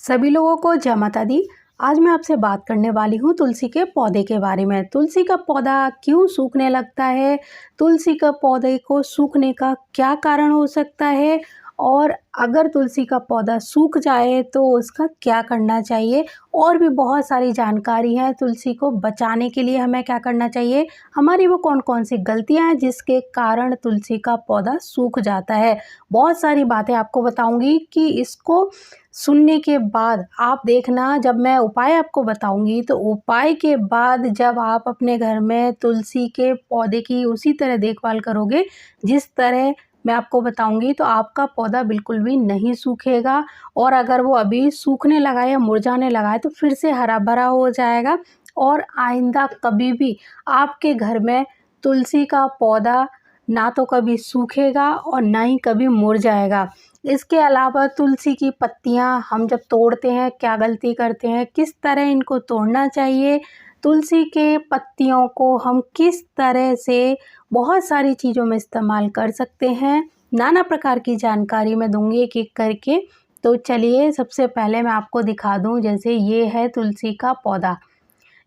सभी लोगों को जय माता दी। आज मैं आपसे बात करने वाली हूँ तुलसी के पौधे के बारे में। तुलसी का पौधा क्यों सूखने लगता है, तुलसी का पौधे को सूखने का क्या कारण हो सकता है और अगर तुलसी का पौधा सूख जाए तो उसका क्या करना चाहिए, और भी बहुत सारी जानकारी है। तुलसी को बचाने के लिए हमें क्या करना चाहिए, हमारी वो कौन कौन सी गलतियाँ हैं जिसके कारण तुलसी का पौधा सूख जाता है। बहुत सारी बातें आपको बताऊंगी कि इसको सुनने के बाद आप देखना, जब मैं उपाय आपको बताऊंगी तो उपाय के बाद जब आप अपने घर में तुलसी के पौधे की उसी तरह देखभाल करोगे जिस तरह मैं आपको बताऊंगी, तो आपका पौधा बिल्कुल भी नहीं सूखेगा। और अगर वो अभी सूखने लगा है या मुरझाने लगा है तो फिर से हरा भरा हो जाएगा और आइंदा कभी भी आपके घर में तुलसी का पौधा ना तो कभी सूखेगा और ना ही कभी मुरझाएगा। इसके अलावा तुलसी की पत्तियां हम जब तोड़ते हैं क्या गलती करते हैं, किस तरह इनको तोड़ना चाहिए, तुलसी के पत्तियों को हम किस तरह से बहुत सारी चीज़ों में इस्तेमाल कर सकते हैं, नाना प्रकार की जानकारी मैं दूंगी एक एक करके। तो चलिए सबसे पहले मैं आपको दिखा दूं। जैसे ये है तुलसी का पौधा,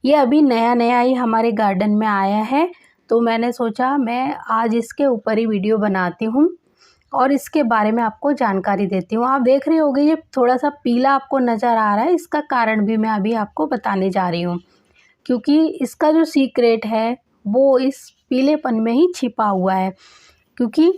ये अभी नया नया ही हमारे गार्डन में आया है, तो मैंने सोचा मैं आज इसके ऊपर ही वीडियो बनाती हूँ और इसके बारे में आपको जानकारी देती हूँ। आप देख रहे होंगे ये थोड़ा सा पीला आपको नज़र आ रहा है, इसका कारण भी मैं अभी आपको बताने जा रही हूँ, क्योंकि इसका जो सीक्रेट है वो इस पीलेपन में ही छिपा हुआ है। क्योंकि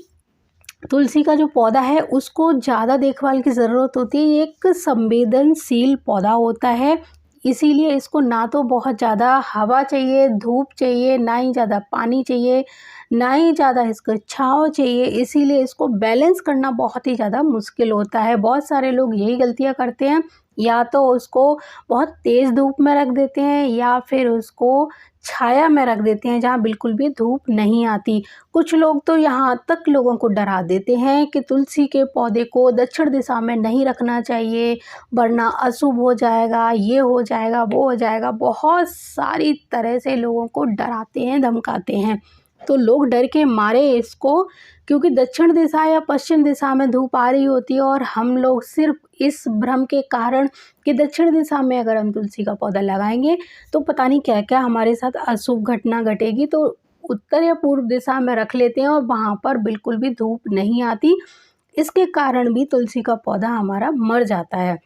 तुलसी का जो पौधा है उसको ज़्यादा देखभाल की ज़रूरत होती है, ये एक संवेदनशील पौधा होता है, इसीलिए इसको ना तो बहुत ज़्यादा हवा चाहिए, धूप चाहिए, ना ही ज़्यादा पानी चाहिए, ना ही ज़्यादा इसको छाँव चाहिए। इसीलिए इसको बैलेंस करना बहुत ही ज़्यादा मुश्किल होता है। बहुत सारे लोग यही गलतियाँ करते हैं, या तो उसको बहुत तेज़ धूप में रख देते हैं या फिर उसको छाया में रख देते हैं जहाँ बिल्कुल भी धूप नहीं आती। कुछ लोग तो यहाँ तक लोगों को डरा देते हैं कि तुलसी के पौधे को दक्षिण दिशा में नहीं रखना चाहिए वरना अशुभ हो जाएगा, ये हो जाएगा, वो हो जाएगा। बहुत सारी तरह से लोगों को डराते हैं, धमकाते हैं, तो लोग डर के मारे इसको, क्योंकि दक्षिण दिशा या पश्चिम दिशा में धूप आ रही होती है और हम लोग सिर्फ इस भ्रम के कारण कि दक्षिण दिशा में अगर हम तुलसी का पौधा लगाएंगे तो पता नहीं क्या क्या हमारे साथ अशुभ घटना घटेगी, तो उत्तर या पूर्व दिशा में रख लेते हैं और वहाँ पर बिल्कुल भी धूप नहीं आती। इसके कारण भी तुलसी का पौधा हमारा मर जाता है।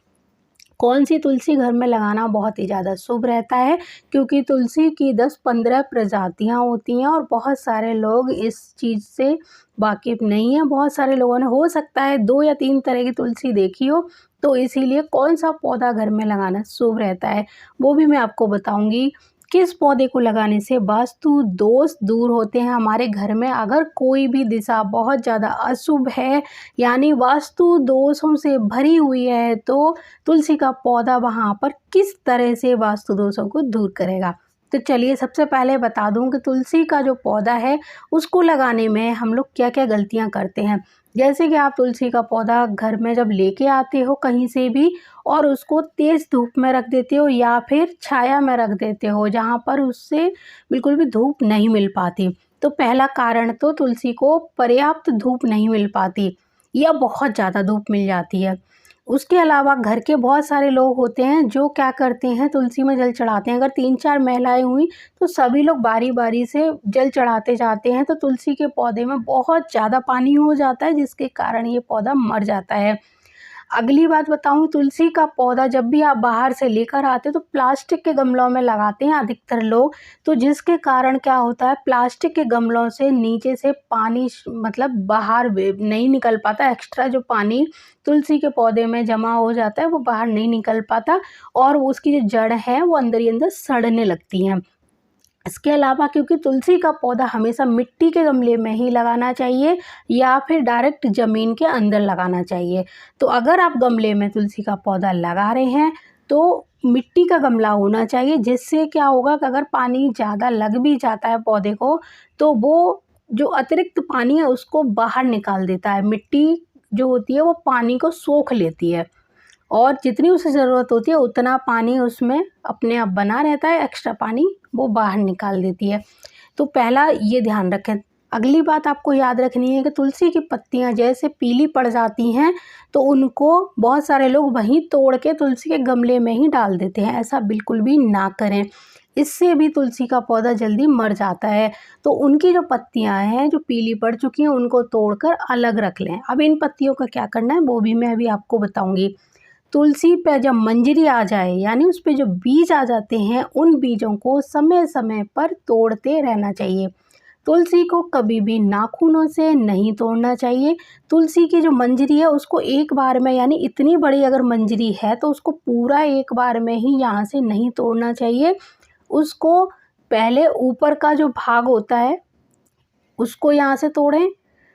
कौन सी तुलसी घर में लगाना बहुत ही ज़्यादा शुभ रहता है, क्योंकि तुलसी की 10-15 प्रजातियां होती हैं और बहुत सारे लोग इस चीज़ से वाकिफ़ नहीं है। बहुत सारे लोगों ने हो सकता है 2 या 3 तरह की तुलसी देखी हो, तो इसीलिए कौन सा पौधा घर में लगाना शुभ रहता है वो भी मैं आपको बताऊंगी। किस पौधे को लगाने से वास्तु दोष दूर होते हैं हमारे घर में। अगर कोई भी दिशा बहुत ज़्यादा अशुभ है यानी वास्तु दोषों से भरी हुई है, तो तुलसी का पौधा वहाँ पर किस तरह से वास्तु दोषों को दूर करेगा। तो चलिए सबसे पहले बता दूं कि तुलसी का जो पौधा है उसको लगाने में हम लोग क्या क्या गलतियां करते हैं। जैसे कि आप तुलसी का पौधा घर में जब लेके आते हो कहीं से भी और उसको तेज़ धूप में रख देते हो या फिर छाया में रख देते हो जहाँ पर उससे बिल्कुल भी धूप नहीं मिल पाती, तो पहला कारण तो तुलसी को पर्याप्त धूप नहीं मिल पाती या बहुत ज़्यादा धूप मिल जाती है। उसके अलावा घर के बहुत सारे लोग होते हैं जो क्या करते हैं, तुलसी में जल चढ़ाते हैं। अगर 3-4 महिलाएं हुई तो सभी लोग बारी बारी से जल चढ़ाते जाते हैं, तो तुलसी के पौधे में बहुत ज़्यादा पानी हो जाता है जिसके कारण ये पौधा मर जाता है। अगली बात बताऊं, तुलसी का पौधा जब भी आप बाहर से लेकर आते हो तो प्लास्टिक के गमलों में लगाते हैं अधिकतर लोग, तो जिसके कारण क्या होता है, प्लास्टिक के गमलों से नीचे से पानी मतलब बाहर नहीं निकल पाता। एक्स्ट्रा जो पानी तुलसी के पौधे में जमा हो जाता है वो बाहर नहीं निकल पाता और उसकी जो जड़ है वो अंदर ही अंदर सड़ने लगती हैं। इसके अलावा क्योंकि तुलसी का पौधा हमेशा मिट्टी के गमले में ही लगाना चाहिए या फिर डायरेक्ट ज़मीन के अंदर लगाना चाहिए। तो अगर आप गमले में तुलसी का पौधा लगा रहे हैं तो मिट्टी का गमला होना चाहिए, जिससे क्या होगा कि अगर पानी ज़्यादा लग भी जाता है पौधे को तो वो जो अतिरिक्त पानी है उसको बाहर निकाल देता है। मिट्टी जो होती है वो पानी को सोख लेती है और जितनी उसे ज़रूरत होती है उतना पानी उसमें अपने आप बना रहता है, एक्स्ट्रा पानी वो बाहर निकाल देती है। तो पहला ये ध्यान रखें। अगली बात आपको याद रखनी है कि तुलसी की पत्तियां जैसे पीली पड़ जाती हैं तो उनको बहुत सारे लोग वहीं तोड़ के तुलसी के गमले में ही डाल देते हैं। ऐसा बिल्कुल भी ना करें, इससे भी तुलसी का पौधा जल्दी मर जाता है। तो उनकी जो पत्तियां हैं जो पीली पड़ चुकी हैं उनको तोड़कर अलग रख लें। अब इन पत्तियों का क्या करना है वो भी मैं अभी आपको बताऊंगी। तुलसी पे जब मंजरी आ जाए यानी उस पे जो बीज आ जाते हैं उन बीजों को समय समय पर तोड़ते रहना चाहिए। तुलसी को कभी भी नाखूनों से नहीं तोड़ना चाहिए। तुलसी की जो मंजरी है उसको एक बार में यानी इतनी बड़ी अगर मंजरी है तो उसको पूरा एक बार में ही यहाँ से नहीं तोड़ना चाहिए। उसको पहले ऊपर का जो भाग होता है उसको यहाँ से तोड़ें,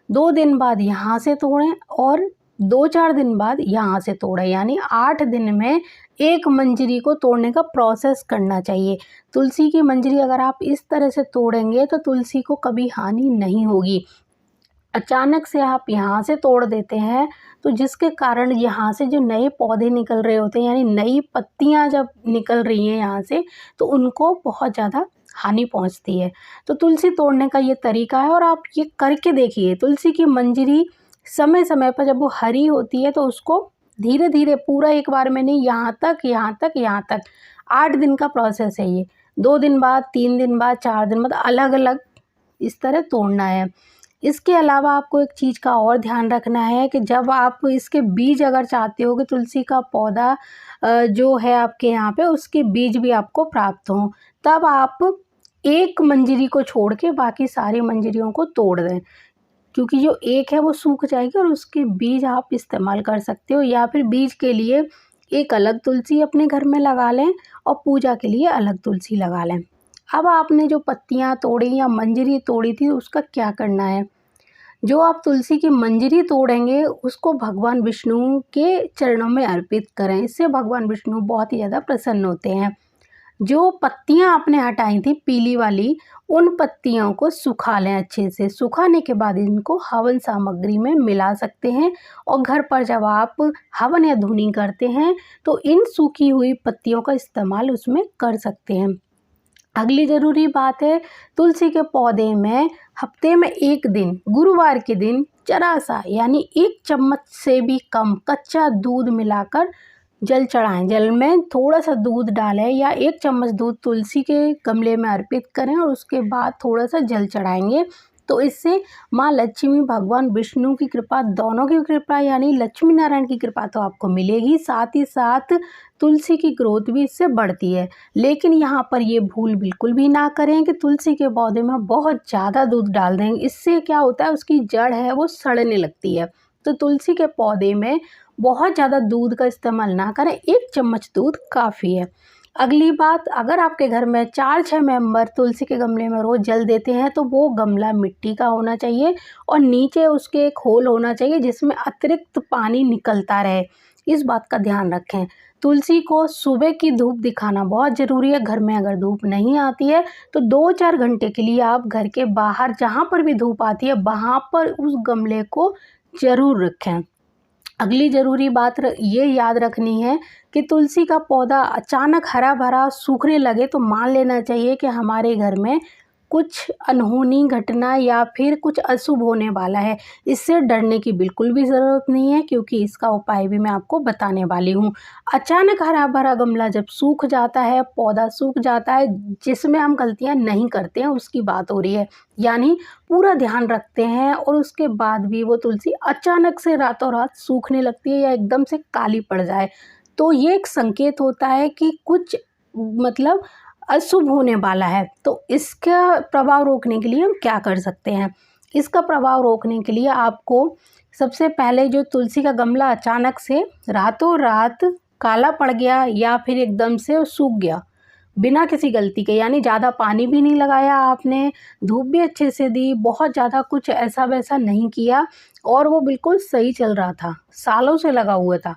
2 दिन बाद यहाँ से तोड़ें और 2-4 दिन बाद यहाँ से तोड़ें, यानी 8 दिन में एक मंजरी को तोड़ने का प्रोसेस करना चाहिए। तुलसी की मंजरी अगर आप इस तरह से तोड़ेंगे तो तुलसी को कभी हानि नहीं होगी। अचानक से आप यहाँ से तोड़ देते हैं तो जिसके कारण यहाँ से जो नए पौधे निकल रहे होते हैं यानी नई पत्तियाँ जब निकल रही हैं यहाँ से तो उनको बहुत ज़्यादा हानि पहुँचती है। तो तुलसी तोड़ने का ये तरीका है और आप ये करके देखिए। तुलसी की मंजरी समय समय पर जब वो हरी होती है तो उसको धीरे धीरे पूरा एक बार में नहीं, यहाँ तक यहाँ तक यहाँ तक 8 दिन का प्रोसेस है ये। 2 दिन बाद, 3 दिन बाद, 4 दिन बाद अलग अलग इस तरह तोड़ना है। इसके अलावा आपको एक चीज़ का और ध्यान रखना है कि जब आप इसके बीज अगर चाहते हो कि तुलसी का पौधा जो है आपके यहाँ पे उसके बीज भी आपको प्राप्त हों, तब आप एक मंजरी को छोड़ के बाकी सारी मंजरियों को तोड़ दें, क्योंकि जो एक है वो सूख जाएगी और उसके बीज आप इस्तेमाल कर सकते हो। या फिर बीज के लिए एक अलग तुलसी अपने घर में लगा लें और पूजा के लिए अलग तुलसी लगा लें। अब आपने जो पत्तियाँ तोड़ी या मंजरी तोड़ी थी उसका क्या करना है। जो आप तुलसी की मंजरी तोड़ेंगे उसको भगवान विष्णु के चरणों में अर्पित करें, इससे भगवान विष्णु बहुत ही ज़्यादा प्रसन्न होते हैं। जो पत्तियां आपने हटाई थी पीली वाली, उन पत्तियों को सुखा लें अच्छे से। सुखाने के बाद इनको हवन सामग्री में मिला सकते हैं और घर पर जब आप हवन या धूनी करते हैं तो इन सूखी हुई पत्तियों का इस्तेमाल उसमें कर सकते हैं। अगली ज़रूरी बात है, तुलसी के पौधे में हफ्ते में एक दिन गुरुवार के दिन जरा सा यानी 1 चम्मच से भी कम कच्चा दूध मिलाकर जल चढ़ाएं। जल में थोड़ा सा दूध डालें या 1 चम्मच दूध तुलसी के गमले में अर्पित करें और उसके बाद थोड़ा सा जल चढ़ाएंगे। तो इससे माँ लक्ष्मी, भगवान विष्णु की कृपा, दोनों की कृपा यानी लक्ष्मी नारायण की कृपा तो आपको मिलेगी, साथ ही साथ तुलसी की ग्रोथ भी इससे बढ़ती है। लेकिन यहाँ पर ये भूल बिल्कुल भी ना करें कि तुलसी के पौधे में बहुत ज़्यादा दूध डाल दें। इससे क्या होता है, उसकी जड़ है वो सड़ने लगती है। तो तुलसी के पौधे में बहुत ज़्यादा दूध का इस्तेमाल ना करें, 1 चम्मच दूध काफ़ी है। अगली बात, अगर आपके घर में 4-6 मेंबर तुलसी के गमले में रोज़ जल देते हैं तो वो गमला मिट्टी का होना चाहिए और नीचे उसके एक होल होना चाहिए जिसमें अतिरिक्त पानी निकलता रहे। इस बात का ध्यान रखें। तुलसी को सुबह की धूप दिखाना बहुत ज़रूरी है। घर में अगर धूप नहीं आती है तो 2-4 घंटे के लिए आप घर के बाहर जहाँ पर भी धूप आती है वहाँ पर उस गमले को ज़रूर रखें। अगली ज़रूरी बात ये याद रखनी है कि तुलसी का पौधा अचानक हरा भरा सूखने लगे तो मान लेना चाहिए कि हमारे घर में कुछ अनहोनी घटना या फिर कुछ अशुभ होने वाला है। इससे डरने की बिल्कुल भी ज़रूरत नहीं है क्योंकि इसका उपाय भी मैं आपको बताने वाली हूँ। अचानक हरा भरा गमला जब सूख जाता है, पौधा सूख जाता है, जिसमें हम गलतियाँ नहीं करते हैं उसकी बात हो रही है, यानी पूरा ध्यान रखते हैं और उसके बाद भी वो तुलसी अचानक से रातों रात सूखने लगती है या एकदम से काली पड़ जाए, तो ये एक संकेत होता है कि कुछ मतलब अशुभ होने वाला है। तो इसका प्रभाव रोकने के लिए हम क्या कर सकते हैं। इसका प्रभाव रोकने के लिए आपको सबसे पहले जो तुलसी का गमला अचानक से रातों रात काला पड़ गया या फिर एकदम से सूख गया बिना किसी गलती के, यानी ज़्यादा पानी भी नहीं लगाया आपने, धूप भी अच्छे से दी, बहुत ज़्यादा कुछ ऐसा वैसा नहीं किया और वो बिल्कुल सही चल रहा था, सालों से लगा हुआ था,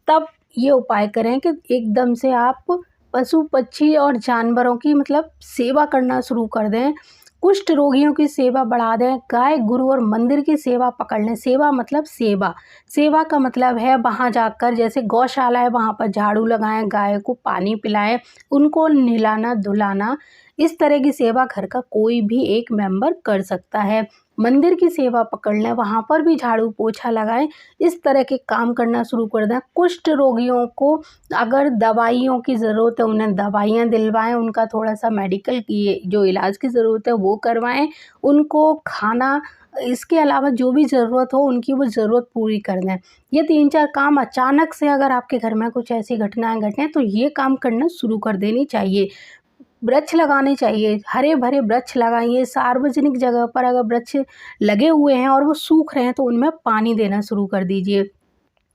तब ये उपाय करें कि एकदम से आप पशु पक्षी और जानवरों की मतलब सेवा करना शुरू कर दें। कुष्ठ रोगियों की सेवा बढ़ा दें, गाय गुरु और मंदिर की सेवा पकड़ लें। सेवा मतलब सेवा, सेवा का मतलब है वहाँ जाकर जैसे गौशाला है वहाँ पर झाड़ू लगाएं, गाय को पानी पिलाएं, उनको नहलाना धुलाना, इस तरह की सेवा घर का कोई भी एक मेंबर कर सकता है। मंदिर की सेवा पकड़ लें, वहाँ पर भी झाड़ू पोछा लगाएं। इस तरह के काम करना शुरू कर दें। कुष्ठ रोगियों को अगर दवाइयों की ज़रूरत है, उन्हें दवाइयाँ दिलवाएं, उनका थोड़ा-सा मेडिकल की जो इलाज की ज़रूरत है वो करवाएं, उनको खाना, इसके अलावा जो भी ज़रूरत हो उनकी वो ज़रूरत पूरी कर दें। ये 3-4 काम अचानक से अगर आपके घर में कुछ ऐसी घटनाएँ घटें तो ये काम करना शुरू कर देनी चाहिए। वृक्ष लगाने चाहिए, हरे-भरे वृक्ष लगाइए। सार्वजनिक जगह पर अगर वृक्ष लगे हुए हैं और वो सूख रहे हैं तो उनमें पानी देना शुरू कर दीजिए।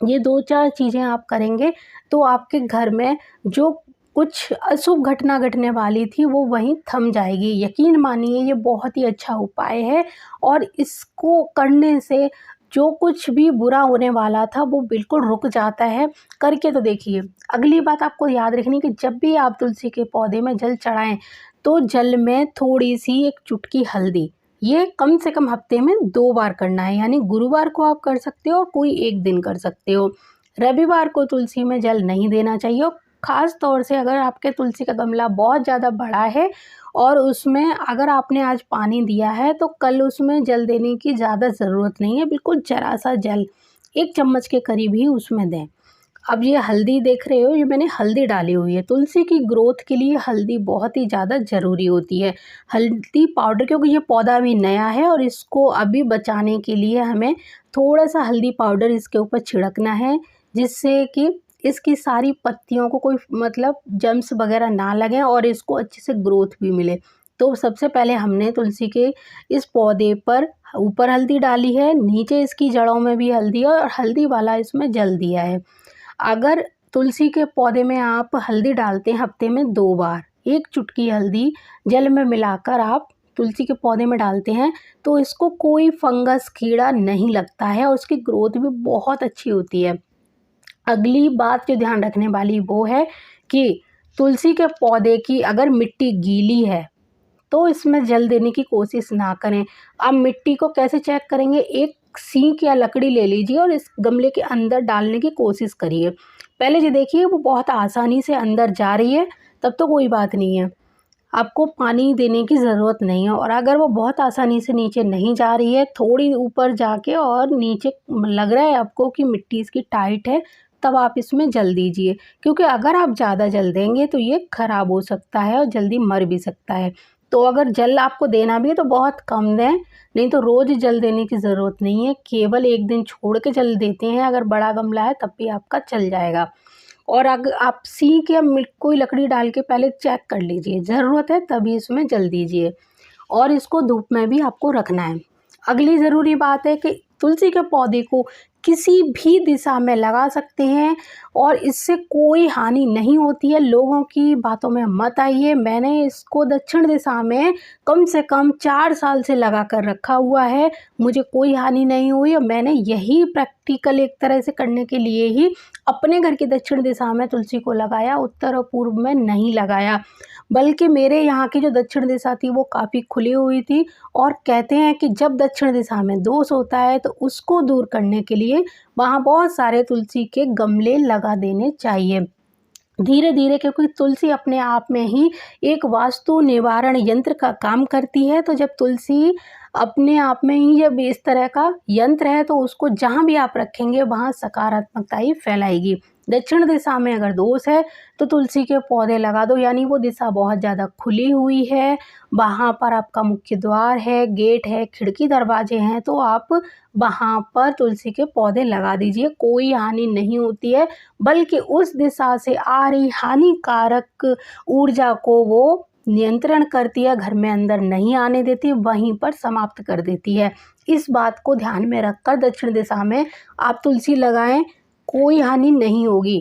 ये 2-4 चीज़ें आप करेंगे तो आपके घर में जो कुछ अशुभ घटना घटने वाली थी वो वहीं थम जाएगी। यकीन मानिए ये बहुत ही अच्छा उपाय है और इसको करने से जो कुछ भी बुरा होने वाला था वो बिल्कुल रुक जाता है। करके तो देखिए। अगली बात आपको याद रखनी है कि जब भी आप तुलसी के पौधे में जल चढ़ाएँ तो जल में थोड़ी-सी एक चुटकी हल्दी, ये कम से कम हफ्ते में 2 बार करना है। यानी गुरुवार को आप कर सकते हो और कोई एक दिन कर सकते हो। रविवार को तुलसी में जल नहीं देना चाहिए और ख़ास तौर से अगर आपके तुलसी का गमला बहुत ज़्यादा बड़ा है और उसमें अगर आपने आज पानी दिया है तो कल उसमें जल देने की ज़्यादा ज़रूरत नहीं है। बिल्कुल ज़रा-सा जल 1 चम्मच के करीब ही उसमें दें। अब ये हल्दी देख रहे हो, ये मैंने हल्दी डाली हुई है। तुलसी की ग्रोथ के लिए हल्दी बहुत ही ज़्यादा ज़रूरी होती है। हल्दी पाउडर, क्योंकि ये पौधा अभी नया है और इसको अभी बचाने के लिए हमें थोड़ा-सा हल्दी पाउडर इसके ऊपर छिड़कना है, जिससे कि इसकी सारी पत्तियों को कोई मतलब जर्म्स वगैरह ना लगें और इसको अच्छे से ग्रोथ भी मिले। तो सबसे पहले हमने तुलसी के इस पौधे पर ऊपर हल्दी डाली है, नीचे इसकी जड़ों में भी हल्दी है और हल्दी वाला इसमें जल दिया है। अगर तुलसी के पौधे में आप हल्दी डालते हैं हफ्ते में 2 बार, 1 चुटकी हल्दी जल में मिलाकर आप तुलसी के पौधे में डालते हैं तो इसको कोई फंगस कीड़ा नहीं लगता है और उसकी ग्रोथ भी बहुत अच्छी होती है। अगली बात जो ध्यान रखने वाली वो है कि तुलसी के पौधे की अगर मिट्टी गीली है तो इसमें जल देने की कोशिश ना करें। आप मिट्टी को कैसे चेक करेंगे? एक सींक या लकड़ी ले लीजिए और इस गमले के अंदर डालने की कोशिश करिए। पहले ये देखिए वो बहुत आसानी से अंदर जा रही है, तब तो कोई बात नहीं है। आपको पानी देने की ज़रूरत नहीं है और अगर वो बहुत आसानी से नीचे नहीं जा रही है, थोड़ी ऊपर जाके और नीचे लग रहा है आपको कि मिट्टी इसकी टाइट है, तब आप इसमें जल दीजिए। क्योंकि अगर आप ज़्यादा जल देंगे तो ये ख़राब हो सकता है और जल्दी मर भी सकता है। तो अगर जल आपको देना भी है तो बहुत कम दें, नहीं तो रोज़ जल देने की ज़रूरत नहीं है। केवल 1 दिन छोड़ के जल देते हैं, अगर बड़ा गमला है तब भी आपका चल जाएगा। और अगर आप सींक या कोई लकड़ी डाल के पहले चेक कर लीजिए, ज़रूरत है तभी इसमें जल दीजिए और इसको धूप में भी आपको रखना है। अगली ज़रूरी बात है कि तुलसी के पौधे को किसी भी दिशा में लगा सकते हैं और इससे कोई हानि नहीं होती है। लोगों की बातों में मत आइए। मैंने इसको दक्षिण दिशा में कम से कम 4 साल से लगा कर रखा हुआ है, मुझे कोई हानि नहीं हुई और मैंने यही प्रैक्टिकल एक तरह से करने के लिए ही अपने घर की दक्षिण दिशा में तुलसी को लगाया, उत्तर और पूर्व में नहीं लगाया। बल्कि मेरे यहाँ की जो दक्षिण दिशा थी वो काफ़ी खुली हुई थी और कहते हैं कि जब दक्षिण दिशा में दोष होता है तो उसको दूर करने के लिए वहाँ बहुत सारे तुलसी के गमले लगा देने चाहिए। धीरे-धीरे, क्योंकि तुलसी अपने आप में ही एक वास्तु निवारण यंत्र का काम करती है, तो जब तुलसी अपने आप में ही जब इस तरह का यंत्र है तो उसको जहाँ भी आप रखेंगे वहाँ सकारात्मकता ही फैलाएगी। दक्षिण दिशा में अगर दोष है तो तुलसी के पौधे लगा दो, यानी वो दिशा बहुत ज़्यादा खुली हुई है, वहाँ पर आपका मुख्य द्वार है, गेट है, खिड़की दरवाजे हैं, तो आप वहाँ पर तुलसी के पौधे लगा दीजिए। कोई हानि नहीं होती है, बल्कि उस दिशा से आ रही हानिकारक ऊर्जा को वो नियंत्रण करती है, घर में अंदर नहीं आने देती, वहीं पर समाप्त कर देती है। इस बात को ध्यान में रखकर दक्षिण दिशा में आप तुलसी लगाएं, कोई हानि नहीं होगी।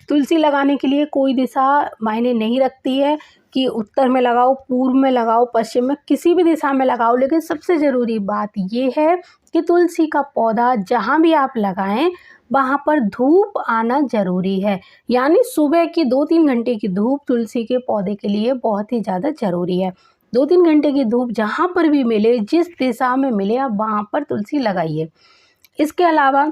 तुलसी लगाने के लिए कोई दिशा मायने नहीं रखती है कि उत्तर में लगाओ, पूर्व में लगाओ, पश्चिम में, किसी भी दिशा में लगाओ, लेकिन सबसे ज़रूरी बात ये है कि तुलसी का पौधा जहाँ भी आप लगाएं वहाँ पर धूप आना ज़रूरी है। यानी सुबह की 2-3 घंटे की धूप तुलसी के पौधे के लिए बहुत ही ज़्यादा ज़रूरी है। 2-3 घंटे की धूप जहाँ पर भी मिले, जिस दिशा में मिले, आप वहाँ पर तुलसी लगाइए। इसके अलावा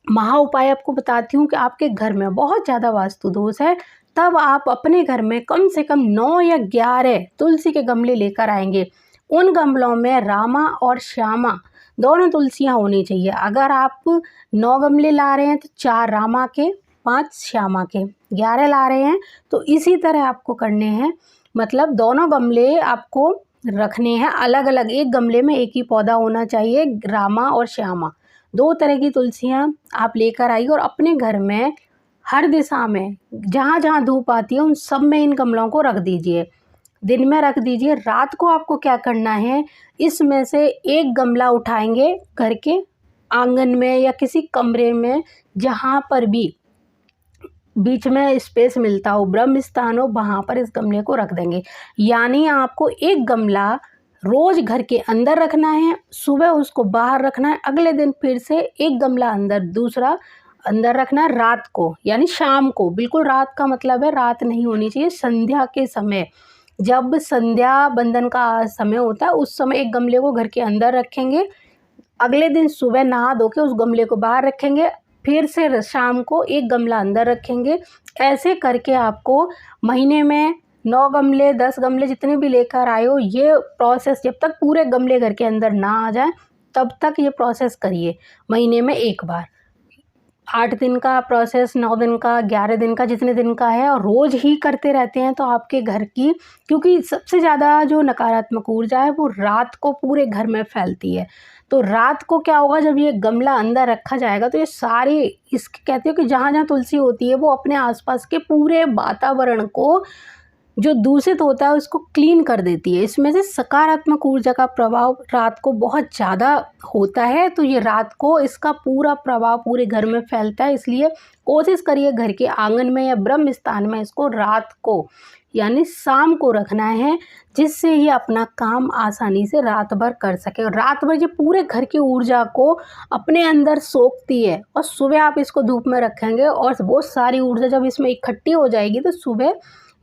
महा उपाय आपको बताती हूँ कि आपके घर में बहुत ज़्यादा वास्तु दोष है, तब आप अपने घर में कम से कम 9 या 11 तुलसी के गमले लेकर आएंगे। उन गमलों में रामा और श्यामा दोनों तुलसियाँ होनी चाहिए। अगर आप 9 गमले ला रहे हैं तो 4 रामा के, 5 श्यामा के, 11 ला रहे हैं तो इसी तरह आपको करने हैं। मतलब दोनों गमले आपको रखने हैं अलग अलग, एक गमले में एक ही पौधा होना चाहिए, रामा और श्यामा। 2 तरह की तुलसियाँ आप लेकर आइए और अपने घर में हर दिशा में जहाँ जहाँ धूप आती है उन सब में इन गमलों को रख दीजिए। दिन में रख दीजिए। रात को आपको क्या करना है, इसमें से एक गमला उठाएंगे, घर के आंगन में या किसी कमरे में जहाँ पर भी बीच में स्पेस मिलता हो, ब्रह्म स्थान हो, वहाँ पर इस गमले को रख देंगे। यानी आपको एक गमला रोज घर के अंदर रखना है, सुबह उसको बाहर रखना है, अगले दिन फिर से एक गमला अंदर, दूसरा अंदर रखना है। रात को यानी शाम को, बिल्कुल रात का मतलब है रात नहीं होनी चाहिए, संध्या के समय, जब संध्या बंदन का समय होता है उस समय एक गमले को घर के अंदर रखेंगे। अगले दिन सुबह नहा धो के उस गमले को बाहर रखेंगे, फिर से शाम को एक गमला अंदर रखेंगे। ऐसे करके आपको महीने में 9 गमले, 10 गमले जितने भी लेकर आए हो, ये प्रोसेस जब तक पूरे गमले घर के अंदर ना आ जाए तब तक ये प्रोसेस करिए, महीने में एक बार। 8 दिन का प्रोसेस, 9 दिन का, 11 दिन का, जितने दिन का है, और रोज़ ही करते रहते हैं तो आपके घर की, क्योंकि सबसे ज़्यादा जो नकारात्मक ऊर्जा है वो रात को पूरे घर में फैलती है। तो रात को क्या होगा, जब ये गमला अंदर रखा जाएगा तो ये सारे, इसके कहते हो कि जहाँ जहाँ तुलसी होती है वो अपने आसपास के पूरे वातावरण को जो दूषित होता है उसको क्लीन कर देती है। इसमें से सकारात्मक ऊर्जा का प्रभाव रात को बहुत ज़्यादा होता है, तो ये रात को इसका पूरा प्रभाव पूरे घर में फैलता है। इसलिए कोशिश करिए घर के आंगन में या ब्रह्म स्थान में इसको रात को यानी शाम को रखना है, जिससे ये अपना काम आसानी से रात भर कर सके। और रात भर ये पूरे घर की ऊर्जा को अपने अंदर सोखती है, और सुबह आप इसको धूप में रखेंगे और बहुत सारी ऊर्जा जब इसमें इकट्ठी हो जाएगी तो सुबह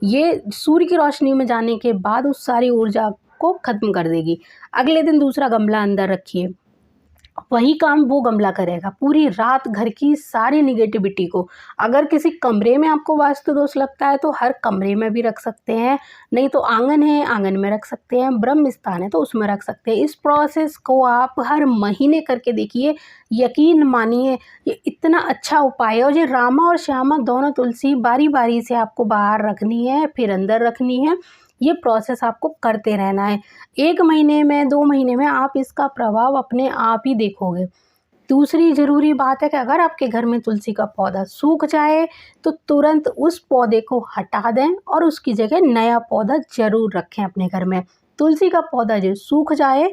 ये सूर्य की रोशनी में जाने के बाद उस सारी ऊर्जा को ख़त्म कर देगी। अगले दिन दूसरा गमला अंदर रखिए, वही काम वो गमला करेगा पूरी रात घर की सारी निगेटिविटी को। अगर किसी कमरे में आपको वास्तु दोष लगता है तो हर कमरे में भी रख सकते हैं, नहीं तो आंगन है आंगन में रख सकते हैं, ब्रह्म स्थान है तो उसमें रख सकते हैं। इस प्रोसेस को आप हर महीने करके देखिए, यकीन मानिए ये इतना अच्छा उपाय है। और ये रामा और श्यामा दोनों तुलसी बारी बारी से आपको बाहर रखनी है, फिर अंदर रखनी है। ये प्रोसेस आपको करते रहना है। 1 महीने में, 2 महीने में आप इसका प्रभाव अपने आप ही देखोगे। दूसरी ज़रूरी बात है कि अगर आपके घर में तुलसी का पौधा सूख जाए तो तुरंत उस पौधे को हटा दें और उसकी जगह नया पौधा ज़रूर रखें अपने घर में। तुलसी का पौधा जो सूख जाए,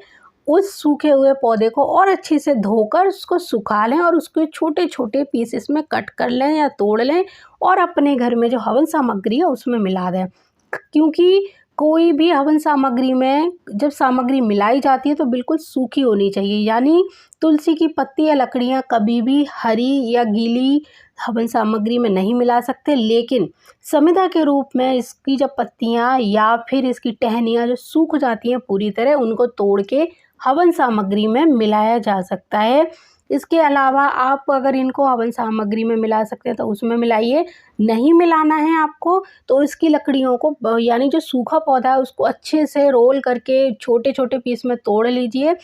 उस सूखे हुए पौधे को और अच्छे से धोकर उसको सुखा लें और उसके छोटे छोटे पीसेस में कट कर लें या तोड़ लें और अपने घर में जो हवन सामग्री है उसमें मिला दें। क्योंकि कोई भी हवन सामग्री में जब सामग्री मिलाई जाती है तो बिल्कुल सूखी होनी चाहिए, यानी तुलसी की पत्ती या लकड़ियाँ कभी भी हरी या गीली हवन सामग्री में नहीं मिला सकते। लेकिन समिधा के रूप में इसकी जब पत्तियाँ या फिर इसकी टहनियाँ जो सूख जाती हैं पूरी तरह, उनको तोड़ के हवन सामग्री में मिलाया जा सकता है। इसके अलावा आप अगर इनको हवन सामग्री में मिला सकते हैं तो उसमें मिलाइए। नहीं मिलाना है आपको तो इसकी लकड़ियों को यानी जो सूखा पौधा है उसको अच्छे से रोल करके छोटे छोटे पीस में तोड़ लीजिए।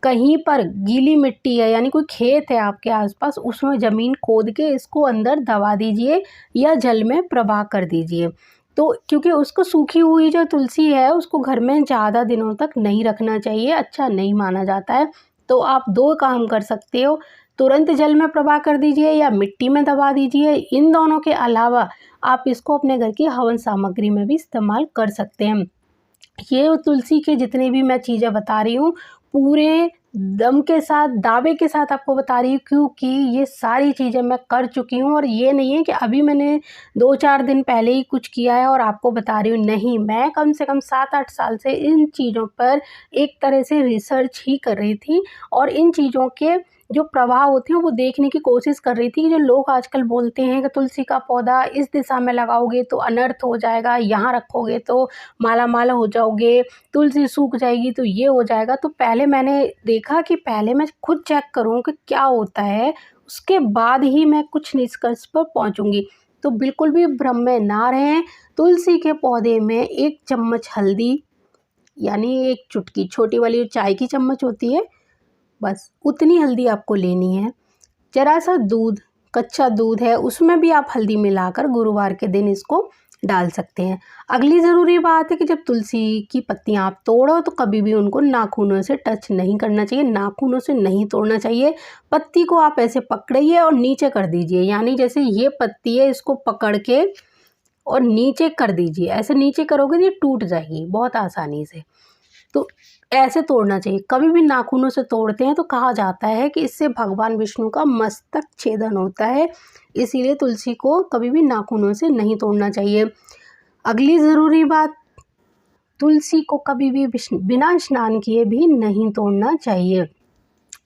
कहीं पर गीली मिट्टी है यानी कोई खेत है आपके आसपास, उसमें ज़मीन खोद के इसको अंदर दबा दीजिए या जल में प्रवाह कर दीजिए। तो क्योंकि उसको सूखी हुई जो तुलसी है उसको घर में ज़्यादा दिनों तक नहीं रखना चाहिए, अच्छा नहीं माना जाता है। तो आप 2 काम कर सकते हो, तुरंत जल में प्रवाह कर दीजिए या मिट्टी में दबा दीजिए। इन दोनों के अलावा आप इसको अपने घर की हवन सामग्री में भी इस्तेमाल कर सकते हैं। ये तुलसी के जितने भी मैं चीज़ें बता रही हूँ पूरे दम के साथ, दावे के साथ आपको बता रही हूँ, क्योंकि ये सारी चीज़ें मैं कर चुकी हूँ। और ये नहीं है कि अभी मैंने 2-4 दिन पहले ही कुछ किया है और आपको बता रही हूँ, नहीं, मैं कम से कम 7-8 साल से इन चीज़ों पर एक तरह से रिसर्च ही कर रही थी और इन चीज़ों के जो प्रभाव होते हैं वो देखने की कोशिश कर रही थी कि जो लोग आजकल बोलते हैं कि तुलसी का पौधा इस दिशा में लगाओगे तो अनर्थ हो जाएगा, यहाँ रखोगे तो माला माल हो जाओगे, तुलसी सूख जाएगी तो ये हो जाएगा। तो पहले मैंने देखा कि पहले मैं खुद चेक करूँ कि क्या होता है, उसके बाद ही मैं कुछ निष्कर्ष पर पहुँचूँगी। तो बिल्कुल भी भ्रम में ना रहें। तुलसी के पौधे में 1 चम्मच हल्दी यानी एक चुटकी, छोटी वाली चाय की चम्मच होती है, बस उतनी हल्दी आपको लेनी है। ज़रा सा दूध, कच्चा दूध है, उसमें भी आप हल्दी मिलाकर गुरुवार के दिन इसको डाल सकते हैं। अगली ज़रूरी बात है कि जब तुलसी की पत्तियां आप तोड़ो तो कभी भी उनको नाखूनों से टच नहीं करना चाहिए, नाखूनों से नहीं तोड़ना चाहिए। पत्ती को आप ऐसे पकड़िए और नीचे कर दीजिए, यानी जैसे ये पत्ती है इसको पकड़ के और नीचे कर दीजिए। ऐसे नीचे करोगे तो ये टूट जाएगी बहुत आसानी से। तो ऐसे तोड़ना चाहिए। कभी भी नाखूनों से तोड़ते हैं तो कहा जाता है कि इससे भगवान विष्णु का मस्तक छेदन होता है, इसीलिए तुलसी को कभी भी नाखूनों से नहीं तोड़ना चाहिए। अगली ज़रूरी बात, तुलसी को कभी भी बिना स्नान किए भी नहीं तोड़ना चाहिए।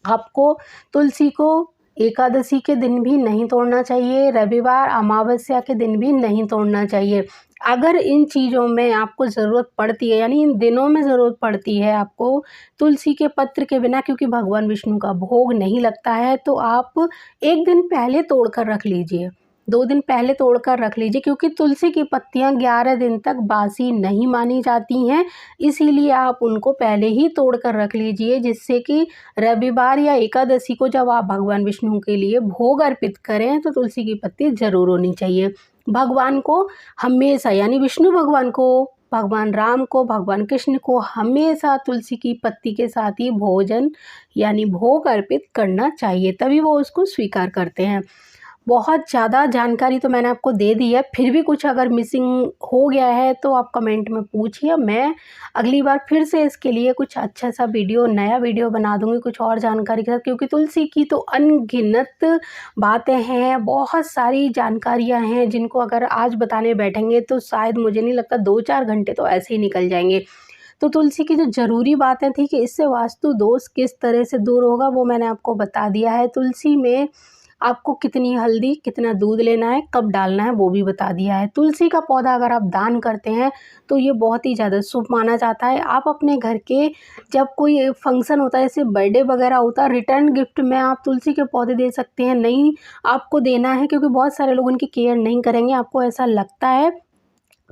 आपको तुलसी को एकादशी के दिन भी नहीं तोड़ना चाहिए, रविवार, अमावस्या के दिन भी नहीं तोड़ना चाहिए। अगर इन चीज़ों में आपको ज़रूरत पड़ती है, यानी इन दिनों में ज़रूरत पड़ती है आपको तुलसी के पत्र के बिना, क्योंकि भगवान विष्णु का भोग नहीं लगता है, तो आप 1 दिन पहले तोड़ कर रख लीजिए, 2 दिन पहले तोड़ कर रख लीजिए, क्योंकि तुलसी की पत्तियां 11 दिन तक बासी नहीं मानी जाती हैं। इसीलिए आप उनको पहले ही तोड़ कर रख लीजिए, जिससे कि रविवार या एकादशी को जब आप भगवान विष्णु के लिए भोग अर्पित करें तो तुलसी की पत्ती ज़रूर होनी चाहिए। भगवान को हमेशा, यानी विष्णु भगवान को, भगवान राम को, भगवान कृष्ण को हमेशा तुलसी की पत्ती के साथ ही भोजन यानी भोग अर्पित करना चाहिए, तभी वो उसको स्वीकार करते हैं। बहुत ज़्यादा जानकारी तो मैंने आपको दे दी है, फिर भी कुछ अगर मिसिंग हो गया है तो आप कमेंट में पूछिए। मैं अगली बार फिर से इसके लिए कुछ अच्छा सा वीडियो, नया वीडियो बना दूँगी कुछ और जानकारी के साथ, क्योंकि तुलसी की तो अनगिनत बातें हैं, बहुत सारी जानकारियाँ हैं जिनको अगर आज बताने बैठेंगे तो शायद मुझे नहीं लगता 2-4 घंटे तो ऐसे ही निकल जाएंगे। तो तुलसी की जो ज़रूरी बातें थी कि इससे वास्तु दोष किस तरह से दूर होगा, वो मैंने आपको बता दिया है। तुलसी में आपको कितनी हल्दी, कितना दूध लेना है, कब डालना है, वो भी बता दिया है। तुलसी का पौधा अगर आप दान करते हैं तो ये बहुत ही ज़्यादा शुभ माना जाता है। आप अपने घर के जब कोई फंक्शन होता है, जैसे बर्थडे वगैरह होता है, रिटर्न गिफ्ट में आप तुलसी के पौधे दे सकते हैं। नहीं आपको देना है, क्योंकि बहुत सारे लोग इनकी केयर नहीं करेंगे, आपको ऐसा लगता है,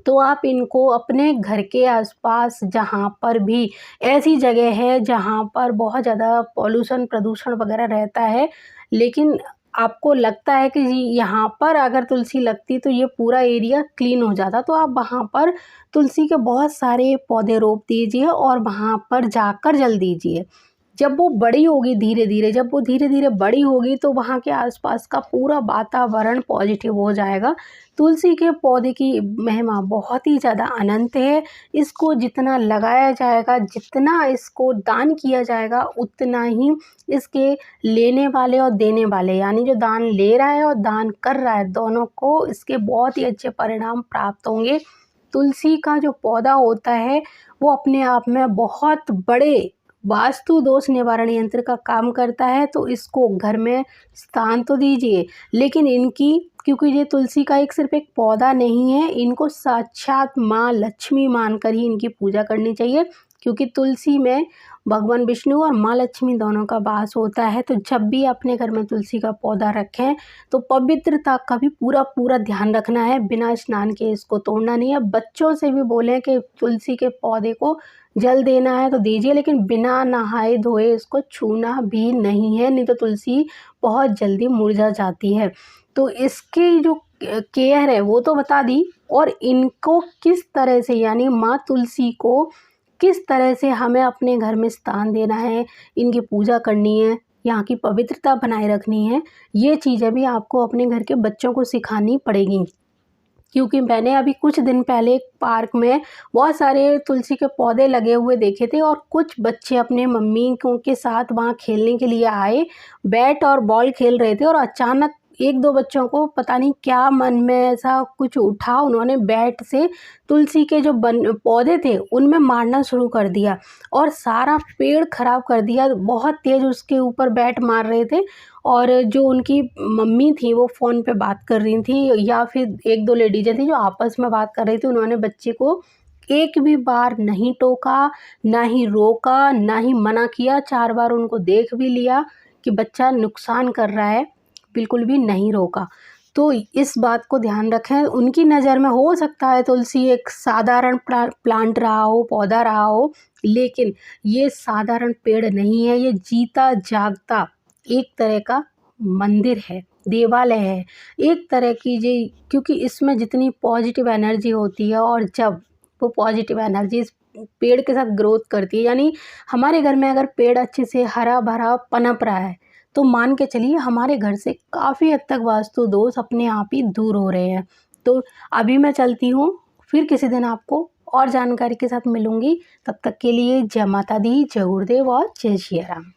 तो आप इनको अपने घर के आसपास जहाँ पर भी ऐसी जगह है जहाँ पर बहुत ज़्यादा पॉल्यूशन, प्रदूषण वगैरह रहता है, लेकिन आपको लगता है कि जी यहाँ पर अगर तुलसी लगती तो ये पूरा एरिया क्लीन हो जाता, तो आप वहाँ पर तुलसी के बहुत सारे पौधे रोप दीजिए और वहाँ पर जाकर जल दीजिए। जब वो बड़ी होगी धीरे धीरे, जब वो धीरे धीरे बड़ी होगी तो वहाँ के आसपास का पूरा वातावरण पॉजिटिव हो जाएगा। तुलसी के पौधे की महिमा बहुत ही ज़्यादा अनंत है। इसको जितना लगाया जाएगा, जितना इसको दान किया जाएगा, उतना ही इसके लेने वाले और देने वाले, यानी जो दान ले रहा है और दान कर रहा है, दोनों को इसके बहुत ही अच्छे परिणाम प्राप्त होंगे। तुलसी का जो पौधा होता है वो अपने आप में बहुत बड़े वास्तु दोष निवारण यंत्र का काम करता है, तो इसको घर में स्थान तो दीजिए, लेकिन इनकी, क्योंकि ये तुलसी का सिर्फ एक पौधा नहीं है, इनको साक्षात माँ लक्ष्मी मानकर ही इनकी पूजा करनी चाहिए, क्योंकि तुलसी में भगवान विष्णु और माँ लक्ष्मी दोनों का वास होता है। तो जब भी अपने घर में तुलसी का पौधा रखें तो पवित्रता का भी पूरा पूरा ध्यान रखना है, बिना स्नान के इसको तोड़ना नहीं है। बच्चों से भी बोलें कि तुलसी के पौधे को जल देना है तो दीजिए, लेकिन बिना नहाए धोए इसको छूना भी नहीं है, नहीं तो तुलसी बहुत जल्दी मुरझा जाती है। तो इसकी जो केयर है वो तो बता दी, और इनको किस तरह से, यानी माँ तुलसी को किस तरह से हमें अपने घर में स्थान देना है, इनकी पूजा करनी है, यहाँ की पवित्रता बनाए रखनी है, ये चीज़ें भी आपको अपने घर के बच्चों को सिखानी पड़ेगी। क्योंकि मैंने अभी कुछ दिन पहले एक पार्क में बहुत सारे तुलसी के पौधे लगे हुए देखे थे, और कुछ बच्चे अपने मम्मी के साथ वहाँ खेलने के लिए आए, बैट और बॉल खेल रहे थे, और अचानक 1-2 बच्चों को पता नहीं क्या मन में ऐसा कुछ उठा, उन्होंने बैट से तुलसी के जो पौधे थे उनमें मारना शुरू कर दिया और सारा पेड़ खराब कर दिया। बहुत तेज़ उसके ऊपर बैट मार रहे थे, और जो उनकी मम्मी थी वो फ़ोन पे बात कर रही थी, या फिर 1-2 लेडीज़ें थी जो आपस में बात कर रही थी। उन्होंने बच्चे को एक भी बार नहीं टोका, ना ही रोका, ना ही मना किया। 4 बार उनको देख भी लिया कि बच्चा नुकसान कर रहा है, बिल्कुल भी नहीं रोका। तो इस बात को ध्यान रखें, उनकी नज़र में हो सकता है तुलसी एक साधारण प्लांट रहा हो, पौधा रहा हो, लेकिन ये साधारण पेड़ नहीं है, ये जीता जागता एक तरह का मंदिर है, देवालय है, एक तरह की जी, क्योंकि इसमें जितनी पॉजिटिव एनर्जी होती है और जब वो पॉजिटिव एनर्जी इस पेड़ के साथ ग्रोथ करती है, यानी हमारे घर में अगर पेड़ अच्छे से हरा भरा पनप रहा है तो मान के चलिए हमारे घर से काफ़ी हद तक वास्तु दोष अपने आप ही दूर हो रहे हैं। तो अभी मैं चलती हूँ, फिर किसी दिन आपको और जानकारी के साथ मिलूँगी। तब तक के लिए जय माता दी, जय गुरुदेव और जय श्री राम।